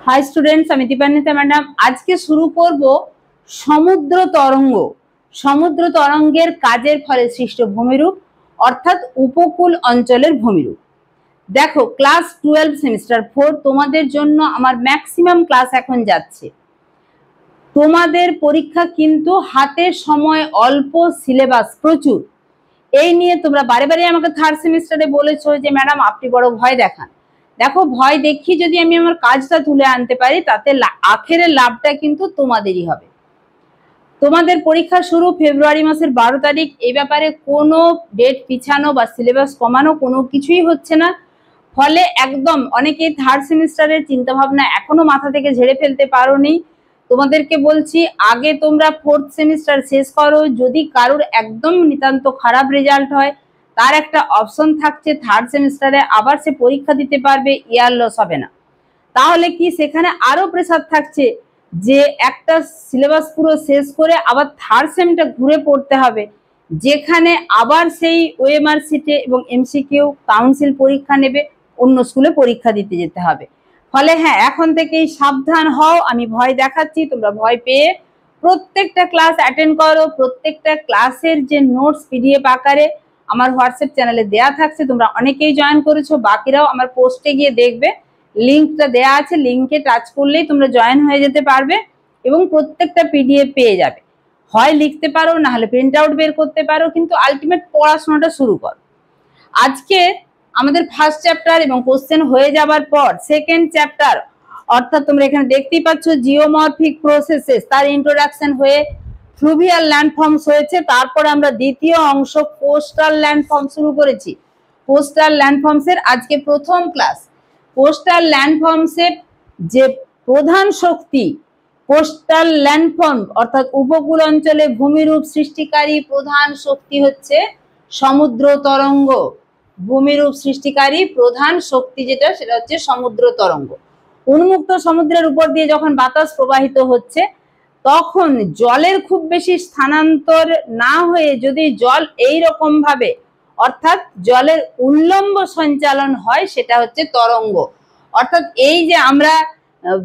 High students, আমি Dipanwita madam. আজকে শুরু করব সমুদ্র তরঙ্গ। সমুদ্র তরঙ্গের কাজের ফলে সৃষ্ট ভূমিরূপ অর্থাৎ উপকূল অঞ্চলের ভূমিরূপ। দেখো, ক্লাস 12 সেমিস্টার 4 তোমাদের জন্য আমার ম্যাক্সিমাম ক্লাস এখন যাচ্ছে। তোমাদের পরীক্ষা কিন্তু হাতে সময় অল্প, সিলেবাস প্রচুর। এই নিয়ে তোমরা বারে বারে আমাকে থার্ড সেমিস্টারে বলেছো যে ম্যাডাম আপনি বড় ভয় দেখান। দেখো, ভয় দেখি যদি আমি আমার কাজটা তুলে আনতে পারি তাতে আখেরের লাভটা কিন্তু তোমাদেরই হবে। তোমাদের পরীক্ষা শুরু ফেব্রুয়ারি মাসের 12 তারিখ। এই ব্যাপারে কোনো ডেট পিছানো বা সিলেবাস কমানো কোনো কিছুই হচ্ছে না। ফলে একদম অনেকেই থার্ড সেমিস্টারের চিন্তা ভাবনা এখনো মাথা থেকে ঝেড়ে ফেলতে পারোনি। তোমাদেরকে বলছি, আগে তোমরা ফোর্থ সেমিস্টার শেষ করো। যদি কারোর একদম নিতান্ত খারাপ রেজাল্ট হয় তার একটা অপশন থাকছে থার্ড সেমিস্টারে আবার সে পরীক্ষা দিতে পারবে, ইয়ার লস হবে না। তাহলে কি সেখানে আরো প্রেসার থাকছে যে একটা সিলেবাস পুরো শেষ করে আবার থার্ড সেমটা ঘুরে পড়তে হবে, যেখানে আবার সেই ওএমআর সিটে এবং এমসিকিউ কাউন্সিল পরীক্ষা নেবে, অন্য স্কুলে পরীক্ষা দিতে যেতে হবে। ফলে হ্যাঁ, এখন থেকেই সাবধান হও। আমি ভয় দেখাচ্ছি, তোমরা ভয় পেয়ে প্রত্যেকটা ক্লাস অ্যাটেন্ড করো। প্রত্যেকটা ক্লাসের যে নোটস পিডিএফ আকারে আমার হোয়াটসঅ্যাপ চ্যানেলে দেয়া থাকছে, তোমরা অনেকেই জয়েন করেছো, বাকিরাও আমার পোস্টে গিয়ে দেখবে, লিঙ্কটা দেয়া আছে। লিঙ্কে টাচ করলেই তোমরা জয়েন হয়ে যেতে পারবে এবং প্রত্যেকটা পিডিএফ পেয়ে যাবে। হয় লিখতে পারো, না হলে প্রিন্ট আউট বের করতে পারো, কিন্তু আলটিমেট পড়াশোনাটা শুরু করো। আজকে আমাদের ফার্স্ট চ্যাপ্টার এবং কোশ্চেন হয়ে যাবার পর সেকেন্ড চ্যাপ্টার, অর্থাৎ তোমরা এখানে দেখতেই পাচ্ছ জিওমরফিক প্রসেসেস, তার ইন্ট্রোডাকশন হয়ে ফ্লুভিয়াল ল্যান্ডফর্মস হয়েছে। তারপরে আমরা দ্বিতীয় অংশ কোস্টাল ল্যান্ডফর্ম শুরু করেছি। কোস্টাল ল্যান্ডফর্মস এর আজকে প্রথম ক্লাস। কোস্টাল ল্যান্ডফর্মস এর যে প্রধান শক্তি, কোস্টাল ল্যান্ডফর্ম অর্থাৎ উপকূল অঞ্চলে ভূমিরূপ সৃষ্টিকারী প্রধান শক্তি হচ্ছে সমুদ্র তরঙ্গ। ভূমিরূপ সৃষ্টিকারী প্রধান শক্তি যেটা, সেটা হচ্ছে সমুদ্র তরঙ্গ। উন্মুক্ত সমুদ্রের উপর দিয়ে যখন বাতাস প্রবাহিত হচ্ছে তখন জলের খুব বেশি স্থানান্তর না হয়ে যদি জল এই রকম ভাবে অর্থাৎ জলের উল্লম্ব সঞ্চালন হয়, সেটা হচ্ছে তরঙ্গ। অর্থাৎ এই যে আমরা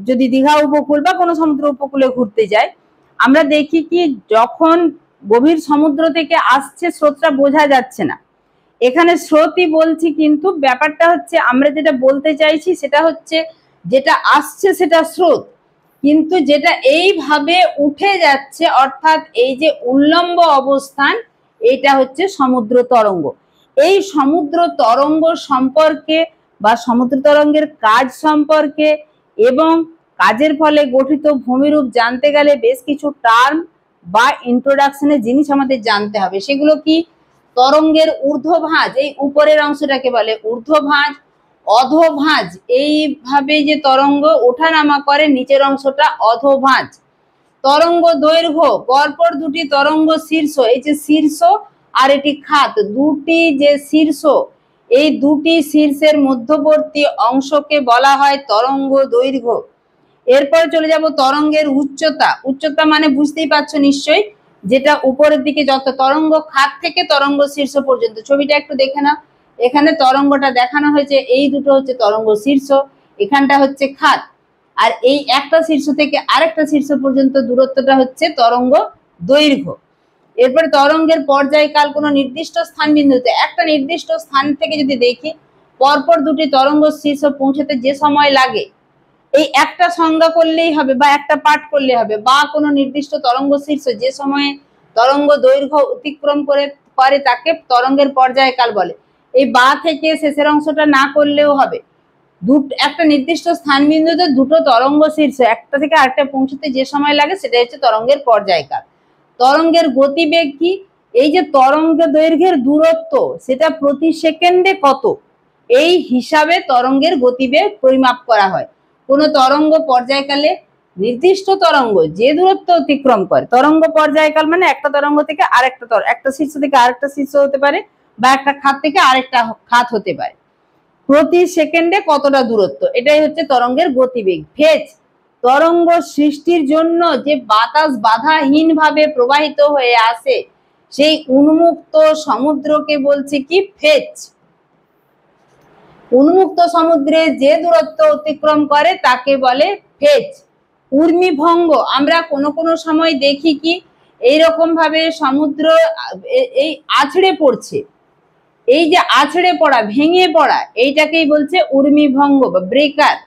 যদি দীঘা উপকূল বা কোনো সমুদ্র উপকূলে ঘুরতে যাই, আমরা দেখি কি যখন গভীর সমুদ্র থেকে আসছে স্রোতটা বোঝা যাচ্ছে না। এখানে স্রোতই বলছি, কিন্তু ব্যাপারটা হচ্ছে আমরা যেটা বলতে চাইছি সেটা হচ্ছে যেটা আসছে সেটা স্রোত, কিন্তু যেটা এইভাবে উঠে যাচ্ছে অর্থাৎ এই যে উল্লম্ব অবস্থান, এটা হচ্ছে সমুদ্র তরঙ্গ। এই সমুদ্র তরঙ্গ সম্পর্কে বা সমুদ্র তরঙ্গের কাজ সম্পর্কে এবং কাজের ফলে গঠিত ভূমিরূপ জানতে গেলে বেশ কিছু টার্ম বা ইন্ট্রোডাকশনের জিনিস আমাদের জানতে হবে। সেগুলো কি? তরঙ্গের ঊর্ধ্বভাঁজ, এই উপরের অংশটাকে বলে ঊর্ধ্বভাঁজ। অধোভাঁজ, এইভাবে যে তরঙ্গ ওঠানামা করে নিচের অংশটা অধোভাঁজ। তরঙ্গ দৈর্ঘ্য, পরপর দুটি তরঙ্গ শীর্ষ, এই যে শীর্ষ আর এটি খাত, দুটি যে শীর্ষ, এই দুটি শীর্ষের মধ্যবর্তী অংশকে বলা হয় তরঙ্গ দৈর্ঘ্য। এরপরে চলে যাব তরঙ্গের উচ্চতা। উচ্চতা মানে বুঝতেই পারছো নিশ্চয়ই, যেটা উপরের দিকে যত তরঙ্গ খাত থেকে তরঙ্গ শীর্ষ পর্যন্ত। ছবিটা একটু দেখে নাও, এখানে তরঙ্গটা দেখানো হয়েছে, এই দুটো হচ্ছে তরঙ্গ শীর্ষ, এখানটা হচ্ছে খাত, আর এই একটা শীর্ষ থেকে আরেকটা শীর্ষ পর্যন্ত দূরত্বটা হচ্ছে তরঙ্গ দৈর্ঘ্য। এরপরে তরঙ্গের পর্যায়কাল, কোনো নির্দিষ্ট স্থান বিন্দুতে একটা নির্দিষ্ট স্থান থেকে যদি দেখি পরপর দুটি তরঙ্গ শীর্ষ পৌঁছাতে যে সময় লাগে, এই একটা সংজ্ঞা করলেই হবে বা একটা পাঠ করলে হবে, বা কোনো নির্দিষ্ট তরঙ্গ শীর্ষ যে সময়ে তরঙ্গ দৈর্ঘ্য অতিক্রম করে তাকে তরঙ্গের পর্যায়কাল বলে। এই বা থেকে শেষের অংশটা না করলেও হবে। একটা নির্দিষ্ট স্থান বিন্দুতে দুটো তরঙ্গ শীর্ষ একটা থেকে আরেকটা পৌঁছতে যে সময় লাগে সেটা হচ্ছে তরঙ্গের পর্যায়কাল। তরঙ্গের গতিবেগ কি? এই যে তরঙ্গ দৈর্ঘ্যের দূরত্ব, সেটা প্রতি সেকেন্ডে কত, এই হিসাবে তরঙ্গের গতিবেগ পরিমাপ করা হয়। কোন তরঙ্গ পর্যায়কালে নির্দিষ্ট তরঙ্গ যে দূরত্ব অতিক্রম করে, তরঙ্গ পর্যায়কাল মানে একটা তরঙ্গ থেকে আরেকটা একটা শীর্ষ থেকে আরেকটা শীর্ষ হতে পারে, বা একটা খাত থেকে আরেকটা খাত হতে পারে, প্রতি সেকেন্ডে কতটা দূরত্ব, এটাই হচ্ছে তরঙ্গের গতিবেগ। ভেজ, তরঙ্গ সৃষ্টির জন্য যে বাতাস বাধাহীন ভাবে প্রবাহিত হয়ে আসে সেই উন্মুক্ত সমুদ্রকে বলছে কি? ফেজ। উন্মুক্ত সমুদ্রে যে দূরত্ব অতিক্রম করে তাকে বলে ফেজ। ঊর্মিভঙ্গ আমরা কোনো কোনো সময় দেখি কি এইরকম ভাবে সমুদ্র এই আছড়ে পড়ছে, এই যে আছড়ে পড়া, ভেঙে পড়া, এইটাকেই বলছে ঊর্মিভঙ্গ বা ব্রেকার।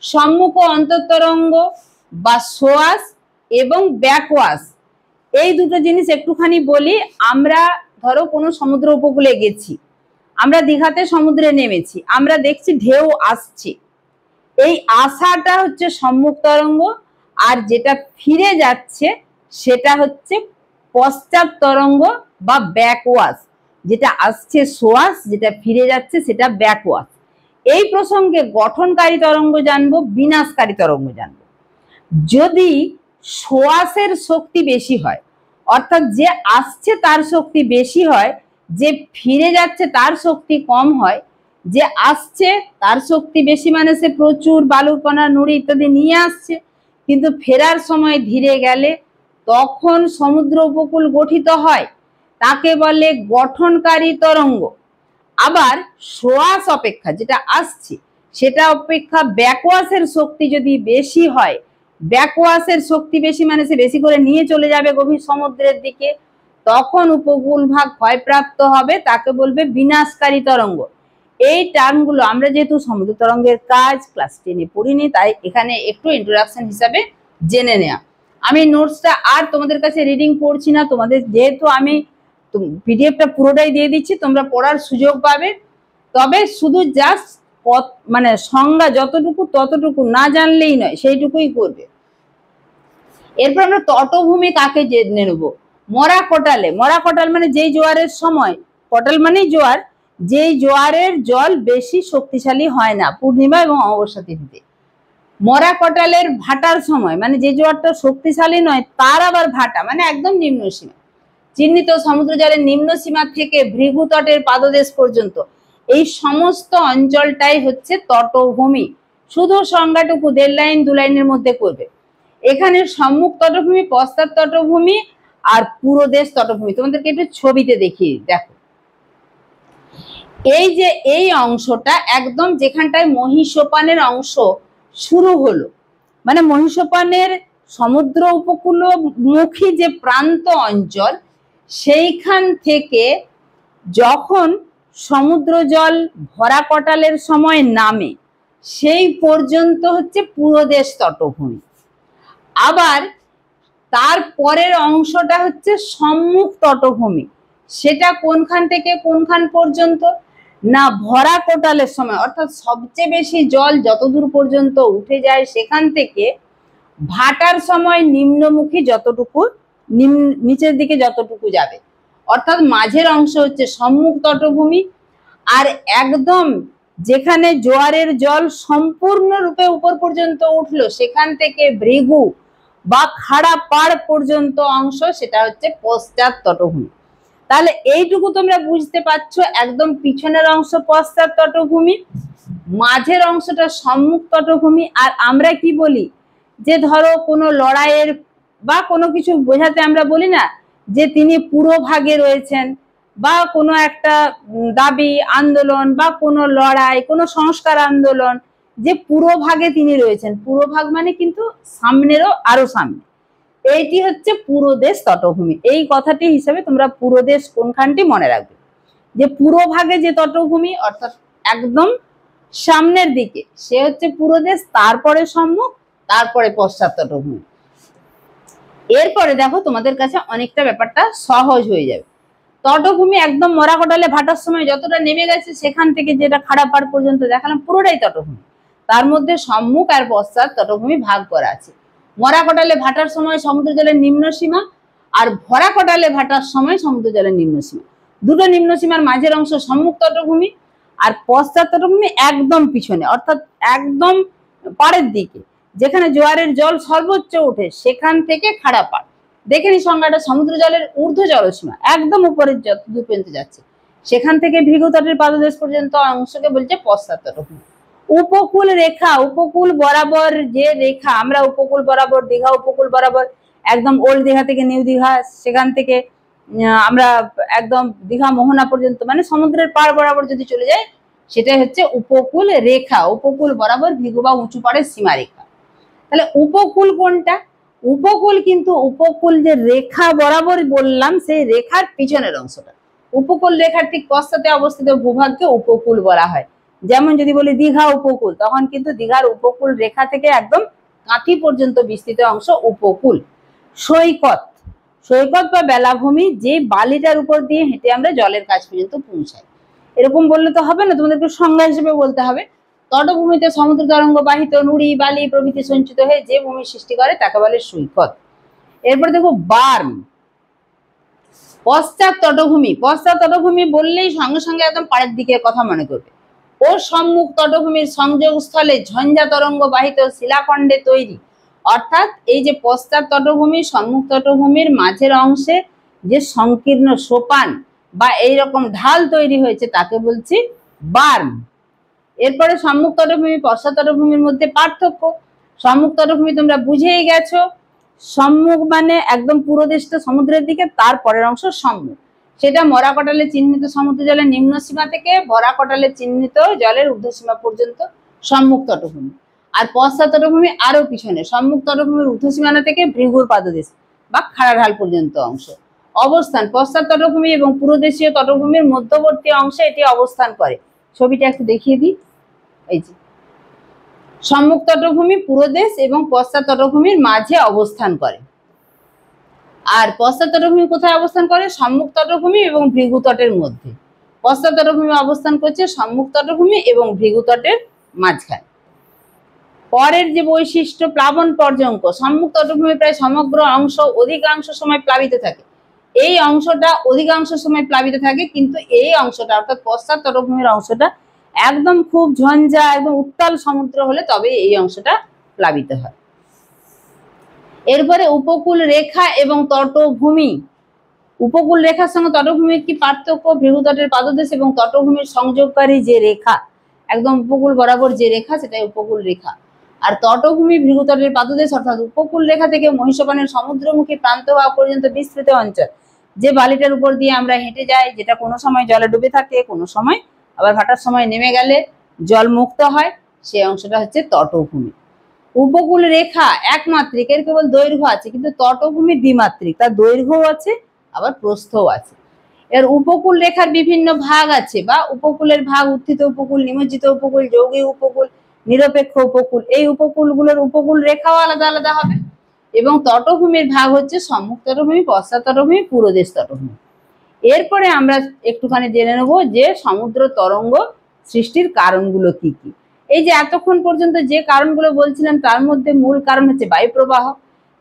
সম্মুখ অন্তঃতরঙ্গ বা সোয়াস এবং ব্যাকওয়াশ, এই দুটো জিনিস একটুখানি বলি। আমরা ধরো কোনো সমুদ্র উপকূলে গেছি, আমরা দীঘাতে সমুদ্রে নেমেছি, আমরা দেখছি ঢেউ আসছে, এই আসাটা হচ্ছে সম্মুখ তরঙ্গ, আর যেটা ফিরে যাচ্ছে সেটা হচ্ছে পশ্চাৎ তরঙ্গ বা ব্যাকওয়াশ। যেটা আসছে সোয়াস, যেটা ফিরে যাচ্ছে সেটা ব্যাকওয়াশ। এই প্রসঙ্গে গঠনকারী তরঙ্গ জানবো, বিনাশকারী তরঙ্গ জানবো। যদি সোয়াসের শক্তি বেশি হয়, অর্থাৎ যে আসছে তার শক্তি বেশি হয়, যে ফিরে যাচ্ছে তার শক্তি কম হয়, যে আসছে তার শক্তি বেশি মানে সে প্রচুর বালুর কণা, নুড়ি ইত্যাদি নিয়ে আসছে, কিন্তু ফেরার সময় ধীরে গেলে তখন সমুদ্র উপকূল গঠিত হয়, তাকে বলে গঠনকারী তরঙ্গ। আবার সোয়াস অপেক্ষা যেটা আসছে সেটা অপেক্ষা ব্যাকওয়াশের শক্তি যদি বেশি হয়, ব্যাকওয়াশের শক্তি বেশি মানে সে বেশি করে নিয়ে চলে যাবে গভীর সমুদ্রের দিকে, তখন উপকূল ভাগ ক্ষয়প্রাপ্ত হবে, তাকে বলবে বিনাশকারী তরঙ্গ। এই টার্মগুলো আমরা যেহেতু সমুদ্র তরঙ্গের কাজ ক্লাস 10-এ পড়িনি, তাই এখানে একটু ইন্ট্রোডাকশন হিসাবে জেনে নেওয়া। আমি নোটসটা আর তোমাদের কাছে রিডিং পড়ছি না, তোমাদের যেহেতু আমি পিডিএফটা পুরোটাই দিয়ে দিচ্ছি, তোমরা পড়ার সুযোগ পাবে। তবে শুধু জাস্ট মানে সংজ্ঞা যতটুকু ততটুকু না জানলেই নয়, সেইটুকুই করবে। এরপর আমরা তটভূমি কাকে জেনে নেব। মরা কোটালে, মরা কোটাল মানে যেই জোয়ারের সময়, কোটাল মানেই জোয়ার, যেই জোয়ারের জল বেশি শক্তিশালী হয় না পূর্ণিমা এবং অমাবস্যা তিথিতে। মরা কোটালের ভাটার সময় মানে যে জোয়ারটা শক্তিশালী নয় তার আবার ভাটা মানে একদম নিম্ন সীমা। চিহ্নিত সমুদ্র জলের নিম্ন সীমা থেকে ভৃগু তটের পাদদেশ পর্যন্ত এই সমস্ত অঞ্চলটাই হচ্ছে তটভূমি। শুধু সংজ্ঞাটুকু 1.5 লাইন 2 লাইনের মধ্যে করবে। এখানে সম্মুখ তটভূমি, পশ্চাৎ তটভূমি আর পুরোদেশ তটভূমি। তোমাদেরকে একটু ছবিতে দেখিয়ে দেখো, এই যে এই অংশটা একদম যেখানটায় মহীসোপানের অংশ শুরু হলো, মানে মহীসোপানের সমুদ্র উপকূলমুখী যে প্রান্ত অঞ্চল, সেইখান থেকে যখন সমুদ্র জল ভরা কোটালের সময় নামে সেই পর্যন্ত হচ্ছে পুরোদেশ তটভূমি। আবার তার পরের অংশটা হচ্ছে সম্মুখ তটভূমি, সেটা কোনখান থেকে কোনখান পর্যন্ত না ভরা কোটালের সময়, অর্থাৎ সবচেয়ে বেশি জল যতদূর পর্যন্ত উঠে যায় সেখান থেকে ভাটার সময় নিম্নমুখী যতটুকু নিচের দিকে যতটুকু যাবে, অর্থাৎ মাঝের অংশ হচ্ছে সম্মুখ তটভূমি। আর একদম যেখানে জোয়ারের জল সম্পূর্ণরূপে উপর পর্যন্ত উঠলো সেখান থেকে ভৃগু বা খাড়া পাড় পর্যন্ত অংশ সেটা হচ্ছে পশ্চাৎ তটভূমি। তাহলে এইটুকু তোমরা বুঝতে পারছো, একদম পিছনের অংশ পশ্চাৎ তটভূমি, মাঝের অংশটা সম্মুখ তটভূমি। আর আমরা কি বলি যে ধরো কোনো লড়াইয়ের বা কোনো কিছু বোঝাতে আমরা বলি না যে তিনি পুরো ভাগে রয়েছেন, বা কোনো একটা দাবি আন্দোলন বা কোনো লড়াই, কোনো সংস্কার আন্দোলন, যে পুরো ভাগে তিনি রয়েছেন। পুরো ভাগ মানে কিন্তু সামনেরও আরো সামনে, এইটি হচ্ছে পুরোদেশ তটভূমি। এই কথাটি হিসাবে তোমরা পুরোদেশ কোনখানটি মনে রাখবে, যে পুরো ভাগে যে তটভূমি অর্থাৎ একদম সামনের দিকে সে হচ্ছে পুরোদেশ, তারপরে সম্মুখ, তারপরে পশ্চাৎ তটভূমি। এরপরে দেখো তোমাদের কাছে অনেকটা ব্যাপারটা সহজ হয়ে যাবে। তটভূমি একদম মরা কোটালে ভাটার সময় যতটা নেমে গেছে সেখান থেকে যেটা খাড়া পাড় পর্যন্ত দেখালাম পুরোটাই তটভূমি, তার মধ্যে সম্মুখ আর পশ্চাৎ তটভূমি ভাগ করা আছে। মরা কোটালে ভাটার সময় সমুদ্র জলের নিম্ন সীমা, আর ভরা কোটালে ভাটার সময় সমুদ্র জলের নিম্ন সীমা। দুটো নিম্ন সীমার মাঝের অংশ সম্মুখ তটভূমি, আর পশ্চাৎ তটভূমি একদম পিছনে অর্থাৎ একদম পাড়ের দিকে, যেখানে জোয়ারের জল সর্বোচ্চ ওঠে সেখান থেকে খাড়া পাড়। দেখে নি সংজ্ঞাটা, সমুদ্র জলের ঊর্ধ্ব জলসীমা একদম উপরের যতদূর পর্যন্ত যাচ্ছে সেখান থেকে ভৃগু তটের পাদদেশ পর্যন্ত অংশকে বলছে পশ্চাৎ তটভূমি। উপকূল রেখা, উপকূল বরাবর যে রেখা, আমরা উপকূল বরাবর দীঘা উপকূল বরাবর একদম ওল্ড দীঘা থেকে নিউ দীঘা, সেখান থেকে আমরা একদম দীঘা মোহনা পর্যন্ত মানে সমুদ্রের পাড় বরাবর যদি চলে যাই সেটাই হচ্ছে উপকূল রেখা। উপকূল বরাবর ভৃগু বা উঁচু পাড়ের সীমারেখা। তাহলে উপকূল কোনটা? উপকূল কিন্তু উপকূল যে রেখা বরাবর বললাম সেই রেখার পিছনের অংশটা। উপকূল রেখার ঠিক পশ্চাতে অবস্থিত ভূভাগকে উপকূল বলা হয়। যেমন যদি বলি দীঘা উপকূল, তখন কিন্তু দীঘার উপকূল রেখা থেকে একদম কাঁথি পর্যন্ত বিস্তৃত অংশ উপকূল। সৈকত, সৈকত বা বেলাভূমি যে বালিটার উপর দিয়ে হেঁটে আমরা জলের কাছ পর্যন্ত পৌঁছাই। এরকম বললে তো হবে না, তোমাদের একটু সংজ্ঞা হিসেবে বলতে হবে। তটভূমিতে সমুদ্র তরঙ্গ বাহিত নুড়ি বালি প্রভৃতি সঞ্চিত হয়ে যে ভূমি সৃষ্টি করে তাকে বলে সৈকত। এরপর দেখো বার্ম, পশ্চাৎ তটভূমি। পশ্চাৎ তটভূমি বললেই সঙ্গে সঙ্গে একদম পাড়ের দিকের কথা মনে করবে। ও সম্মুখ তটভূমির সংযোগস্থলে ঝঞ্ঝা তরঙ্গ বাহিত শিলাখণ্ডে তৈরি। অর্থাৎ এই যে পশ্চাৎ তটভূমি সম্মুখ তটভূমির মাঝের অংশে যে সংকীর্ণ সোপান বা এইরকম ঢাল তৈরি হয়েছে তাকে বলছি বার্ম। এরপরে সম্মুখ তটভূমি পশ্চাৎ তটভূমির মধ্যে পার্থক্য। সম্মুখ তটভূমি তোমরা বুঝেই গেছো, সম্মুখ মানে একদম পুরো দেশটা সমুদ্রের দিকে, তারপরের অংশ সম্মুখ। সেটা মরাকটালে চিহ্নিত সমুদ্র জলের নিম্ন সীমা থেকে বরাকটালে চিহ্নিত জলের ঊর্ধ্বসীমা পর্যন্ত সম্মুখ তটভূমি। আর পশ্চাৎ তটভূমি আরো পিছনে, সম্মুখ তটভূমির ঊর্ধ্বসীমানা থেকে ভৃগুর পাদদেশ বা খাড়াঢাল পর্যন্ত অংশ। অবস্থান, পশ্চাৎ তটভূমি এবং পুরোদেশীয় তটভূমির মধ্যবর্তী অংশে এটি অবস্থান করে। ছবিটা একটু দেখিয়ে দিই। এই যে সম্মুখ তটভূমি পুরোদেশ এবং পশ্চাৎ তটভূমির মাঝে অবস্থান করে। আর পশ্চাৎ তটভূমি কোথায় অবস্থান করে? সম্মুখ তটভূমি এবং ভৃগু তটের মধ্যে। পশ্চাৎ তটভূমি অবস্থান করছে সম্মুখ তটভূমি এবং ভৃগু তটের মাঝখানে। পরের যে বৈশিষ্ট্য প্লাবন পর্যঙ্ক। সম্মুখ তটভূমি প্রায় সমগ্র অংশ অধিকাংশ সময় প্লাবিত থাকে। এই অংশটা অধিকাংশ সময় প্লাবিত থাকে, কিন্তু এই অংশটা অর্থাৎ পশ্চাৎ তটভূমির অংশটা একদম খুব ঝঞ্ঝা একদম উত্তাল সমুদ্র হলে তবে এই অংশটা প্লাবিত হয়। এরপরে উপকূল রেখা এবং তটভূমি। উপকূল রেখার সঙ্গে তটভূমির কি পার্থক্য? ভৃগু তটের পাদদেশ এবং তটভূমির সংযোগকারী যে রেখা একদম উপকূল বরাবর যে রেখা সেটাই উপকূল রেখা। আর তটভূমি ভৃগু তটের পাদদেশ অর্থাৎ উপকূল রেখা থেকে মহিষপানের সমুদ্রমুখী প্রান্ত হওয়া পর্যন্ত বিস্তৃত অঞ্চল। যে বালিটার উপর দিয়ে আমরা হেঁটে যাই, যেটা কোনো সময় জলে ডুবে থাকে, কোনো সময় আবার ভাটার সময় নেমে গেলে জল মুক্ত হয়, সেই অংশটা হচ্ছে তটভূমি। উপকূল রেখা একমাত্রিক, এর কেবল দৈর্ঘ্য আছে, কিন্তু তটভূমি দ্বিমাত্রিক, তার দৈর্ঘ্যও আছে আবার প্রস্থও আছে। এর উপকূল রেখার বিভিন্ন ভাগ আছে বা উপকূলের ভাগ উত্থিত উপকূল, নিমজ্জিত উপকূল, যৌগিক উপকূল, নিরপেক্ষ উপকূল। এই উপকূলগুলোর উপকূল রেখাও আলাদা আলাদা হবে। এবং তটভূমির ভাগ হচ্ছে সম্মুখ তটভূমি, পশ্চাৎ তটভূমি, পুরোদেশ তটভূমি। এরপরে আমরা একটুখানি জেনে নেব যে সমুদ্র তরঙ্গ সৃষ্টির কারণগুলো কি কি। এই যে এতক্ষণ পর্যন্ত যে কারণগুলো বলছিলাম তার মধ্যে মূল কারণ হচ্ছে বায়ু প্রবাহ।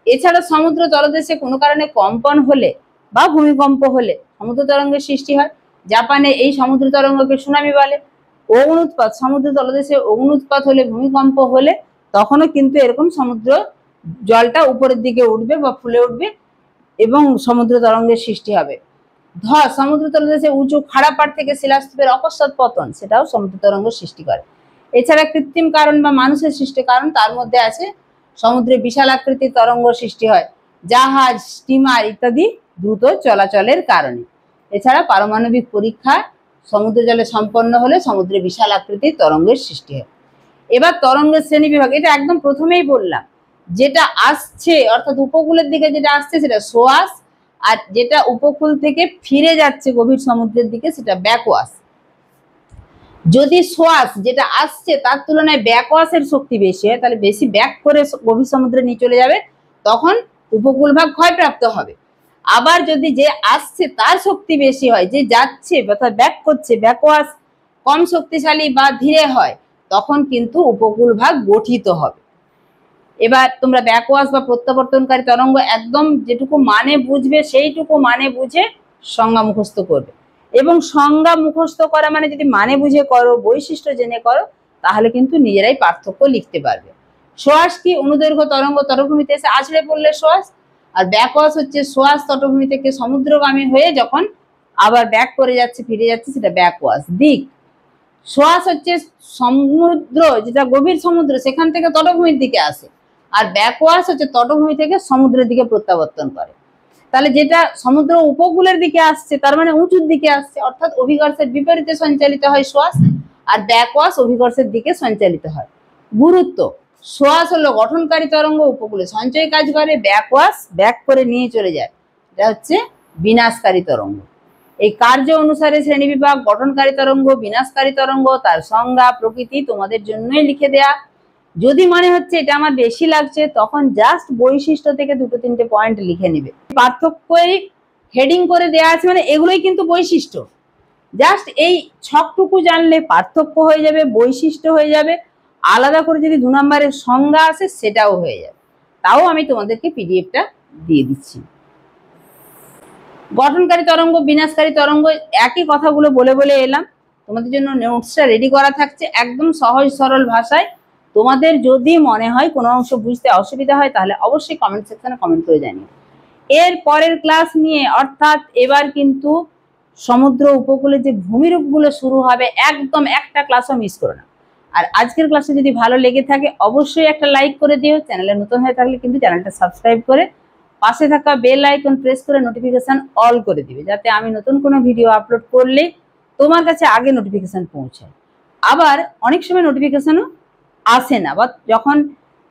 এছাড়া সমুদ্র তলদেশে কোনো কারণে কম্পন হলে বা ভূমিকম্প হলে সমুদ্র তরঙ্গের সৃষ্টি হয়। জাপানে এই সমুদ্র তরঙ্গকে সুনামি বলে। অগ্নুৎপাত, সমুদ্র তলদেশে অগ্নুৎপাত হলে ভূমিকম্প হলে তখনও কিন্তু এরকম সমুদ্র জলটা উপরের দিকে উঠবে বা ফুলে উঠবে এবং সমুদ্র তরঙ্গের সৃষ্টি হবে। ধস, সমুদ্র তলদেশে উঁচু খাড়া পাড় থেকে শিলাস্তূপের অকস্মাৎ পতন, সেটাও সমুদ্র তরঙ্গ সৃষ্টি করে। এছাড়া কৃত্রিম কারণ বা মানুষের সৃষ্টি কারণ, তার মধ্যে আছে সমুদ্রে বিশাল আকৃতির তরঙ্গ সৃষ্টি হয় জাহাজ, স্টিমার ইত্যাদি দ্রুত চলাচলের কারণে। এছাড়া পারমাণবিক পরীক্ষা সমুদ্র জলে সম্পন্ন হলে সমুদ্রে বিশাল আকৃতির তরঙ্গের সৃষ্টি হয়। এবার তরঙ্গের শ্রেণী বিভাগ, এটা একদম প্রথমেই বললাম, যেটা আসছে অর্থাৎ উপকূলের দিকে যেটা আসছে সেটা সোয়াশ, আর যেটা উপকূল থেকে ফিরে যাচ্ছে গভীর সমুদ্রের দিকে সেটা ব্যাকওয়াশ। যদি সোয়াশ যেটা আসছে তার তুলনায় ব্যাকওয়াশের শক্তি বেশি হয়, তাহলে বেশি ব্যাক করে গভীর সমুদ্রে নিয়ে চলে যাবে, তখন উপকূল ভাগ ক্ষয়প্রাপ্ত হবে। আবার যদি যে আসছে তার শক্তি বেশি হয়, যে যাচ্ছে অর্থাৎ ব্যাক করছে, ব্যাকওয়াশ কম শক্তিশালী বা ধীরে হয়, তখন কিন্তু উপকূল ভাগ গঠিত হবে। এবার তোমরা ব্যাকওয়াশ বা প্রত্যাবর্তনকারী তরঙ্গ একদম যেটুকু মানে বুঝবে সেইটুকু মানে বুঝে সংজ্ঞা মুখস্থ করবে। এবং সংজ্ঞা মুখস্থ করা মানে যদি মানে বুঝে করো, বৈশিষ্ট্য জেনে করো, তাহলে কিন্তু নিজেরাই পার্থক্য লিখতে পারবে। সোয়াশ কি? অনুদৈর্ঘ্য তরঙ্গ তটভূমিতে এসে আছড়ে পড়লে সোয়াশ। আর ব্যাকওয়াশ হচ্ছে সোয়াশ তটভূমি থেকে সমুদ্রগামী হয়ে যখন আবার ব্যাক করে যাচ্ছে, ফিরে যাচ্ছে, সেটা ব্যাকওয়াশ। দিক, সোয়াশ হচ্ছে সমুদ্র যেটা গভীর সমুদ্র সেখান থেকে তটভূমির দিকে আসে, আর ব্যাকওয়াশ হচ্ছে তটভূমি থেকে সমুদ্রের দিকে প্রত্যাবর্তন করে। তাহলে যেটা সমুদ্র উপকূলের দিকে আসছে তার মানে উঁচুর দিকে আসছে, অর্থাৎ অভিকর্ষের বিপরীতে সঞ্চালিত হয় সোয়াশ। আর ব্যাকওয়াশ অভিকর্ষের দিকে সঞ্চালিত হয়। গুরুত্ব, সোয়াশ হলো গঠনকারী তরঙ্গ, উপকূলে সঞ্চয় কাজ করে, ব্যাকওয়াশ ব্যাক করে নিয়ে চলে যায়, এটা হচ্ছে বিনাশকারী তরঙ্গ। এই কার্য অনুসারে শ্রেণীবিভাগ, গঠনকারী তরঙ্গ, বিনাশকারী তরঙ্গ, তার সংজ্ঞা প্রকৃতি তোমাদের জন্যই লিখে দেয়া। যদি মনে হচ্ছে এটা আমার বেশি লাগছে, তখন জাস্ট বৈশিষ্ট্য থেকে 2-3টে পয়েন্ট লিখে নেবে। পার্থক্যই হেডিং করে দেয়া আছে, মানে এগুলোই কিন্তু বৈশিষ্ট্য। জাস্ট এই ছকটুকু জানলে পার্থক্য হয়ে যাবে, বৈশিষ্ট্য হয়ে যাবে। আলাদা করে যদি 2 নম্বরের সংজ্ঞা আসে সেটাও হয়ে যাবে। তাও আমি তোমাদেরকে পিডিএফটা দিয়ে দিচ্ছি। গঠনকারী তরঙ্গ, বিনাশকারী তরঙ্গ, একই কথাগুলো বলে বলে এলাম। তোমাদের জন্য নোটসটা রেডি করা থাকছে একদম সহজ সরল ভাষায়। তোমাদের যদি মনে হয় কোনো অংশ বুঝতে অসুবিধা হয় তাহলে অবশ্যই কমেন্ট সেকশনে কমেন্ট করে জানিও। এর পরের ক্লাস নিয়ে, অর্থাৎ এবার কিন্তু সমুদ্র উপকূলে যে ভূমিরূপগুলো শুরু হবে, একদম একটা ক্লাসও মিস করো না। আর আজকের ক্লাসে যদি ভালো লেগে থাকে অবশ্যই একটা লাইক করে দিও। চ্যানেলে নতুন হয়ে থাকলে কিন্তু চ্যানেলটা সাবস্ক্রাইব করে পাশে থাকা বেল আইকন প্রেস করে নোটিফিকেশন অল করে দিবে, যাতে আমি নতুন কোনো ভিডিও আপলোড করলে তোমার কাছে আগে নোটিফিকেশন পৌঁছায়। আবার অনেক সময় নোটিফিকেশনও আসে না, বা যখন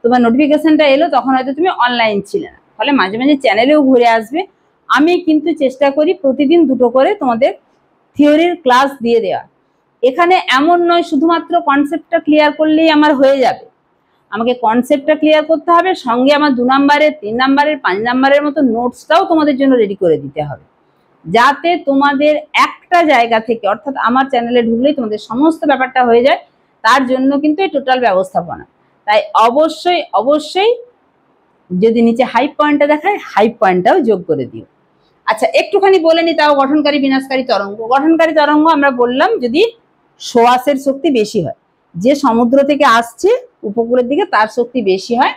তোমার নোটিফিকেশনটা এলো তখন হয়তো তুমি অনলাইন ছিলে না, ফলে মাঝে মাঝে চ্যানেলেও ঘুরে আসবে। আমি কিন্তু চেষ্টা করি প্রতিদিন 2টো করে তোমাদের থিওরির ক্লাস দিয়ে দেওয়া। এখানে এমন নয় শুধুমাত্র কনসেপ্টটা ক্লিয়ার করলেই আমার হয়ে যাবে, আমাকে কনসেপ্টটা ক্লিয়ার করতে হবে, সঙ্গে আমার 2 নম্বরের, 3 নম্বরের, 5 নম্বরের মতো নোটসটাও তোমাদের জন্য রেডি করে দিতে হবে, যাতে তোমাদের একটা জায়গা থেকে, অর্থাৎ আমার চ্যানেলে ঢুকলেই তোমাদের সমস্ত ব্যাপারটা হয়ে যায়। তার জন্য কিন্তু এই টোটাল ব্যবস্থাপনা। তাই অবশ্যই অবশ্যই যদি নিচে হাই পয়েন্টটা দেখায় হাই পয়েন্টটাও যোগ করে দিও। আচ্ছা, একটুখানি বলে নি তাও গঠনকারী বিনাশকারী তরঙ্গ। গঠনকারী তরঙ্গ আমরা বললাম যদি সোয়াশের শক্তি বেশি হয়, যে সমুদ্র থেকে আসছে উপকূলের দিকে তার শক্তি বেশি হয়,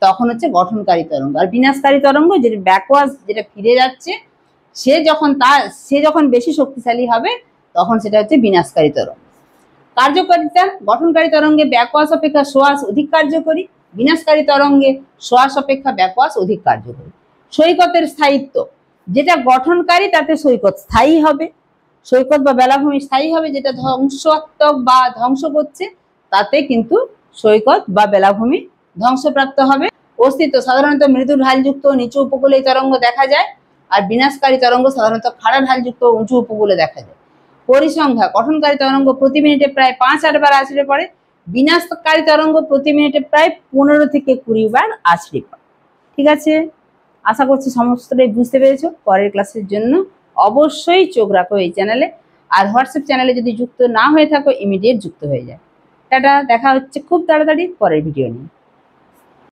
তখন হচ্ছে গঠনকারী তরঙ্গ। আর বিনাশকারী তরঙ্গ যেটা ব্যাকওয়াশ, যেটা ফিরে যাচ্ছে, সে যখন বেশি শক্তিশালী হবে তখন সেটা হচ্ছে বিনাশকারী তরঙ্গ। কার্যকারিতা, গঠনকারী তরঙ্গে ব্যাকওয়াশ অপেক্ষা সোয়াশ অধিক কার্যকরী, বিনাশকারী তরঙ্গে সোয়াশ অপেক্ষা ব্যাকওয়াশ অধিক কার্যকরী। সৈকতের স্থায়িত্ব, যেটা গঠনকারী তাতে সৈকত স্থায়ী হবে, সৈকত বা বেলাভূমি স্থায়ী হবে। যেটা ধ্বংসাত্মক বা ধ্বংস করছে তাতে কিন্তু সৈকত বা বেলাভূমি ধ্বংসপ্রাপ্ত হবে। অস্তিত্ব, সাধারণত মৃদু ঢালযুক্ত নিচু উপকূলে এই তরঙ্গ দেখা যায়, আর বিনাশকারী তরঙ্গ সাধারণত খাড়া ঢালযুক্ত উঁচু উপকূলে দেখা যায়। পরিসংখ্যা, গঠনকারী তরঙ্গ প্রতি মিনিটে প্রায় 5-8 বার আছড়ে পড়ে, বিনাশকারী তরঙ্গ প্রতি মিনিটে প্রায় 15 থেকে 20 বার আছড়ে পড়ে। ঠিক আছে, আশা করছি সমস্তটাই বুঝতে পেরেছো। পরের ক্লাসের জন্য অবশ্যই চোখ রাখো এই চ্যানেলে, আর হোয়াটসঅ্যাপ চ্যানেলে যদি যুক্ত না হয়ে থাকো ইমিডিয়েট যুক্ত হয়ে যায়। টাটা, দেখা হচ্ছে খুব তাড়াতাড়ি পরের ভিডিও নিয়ে।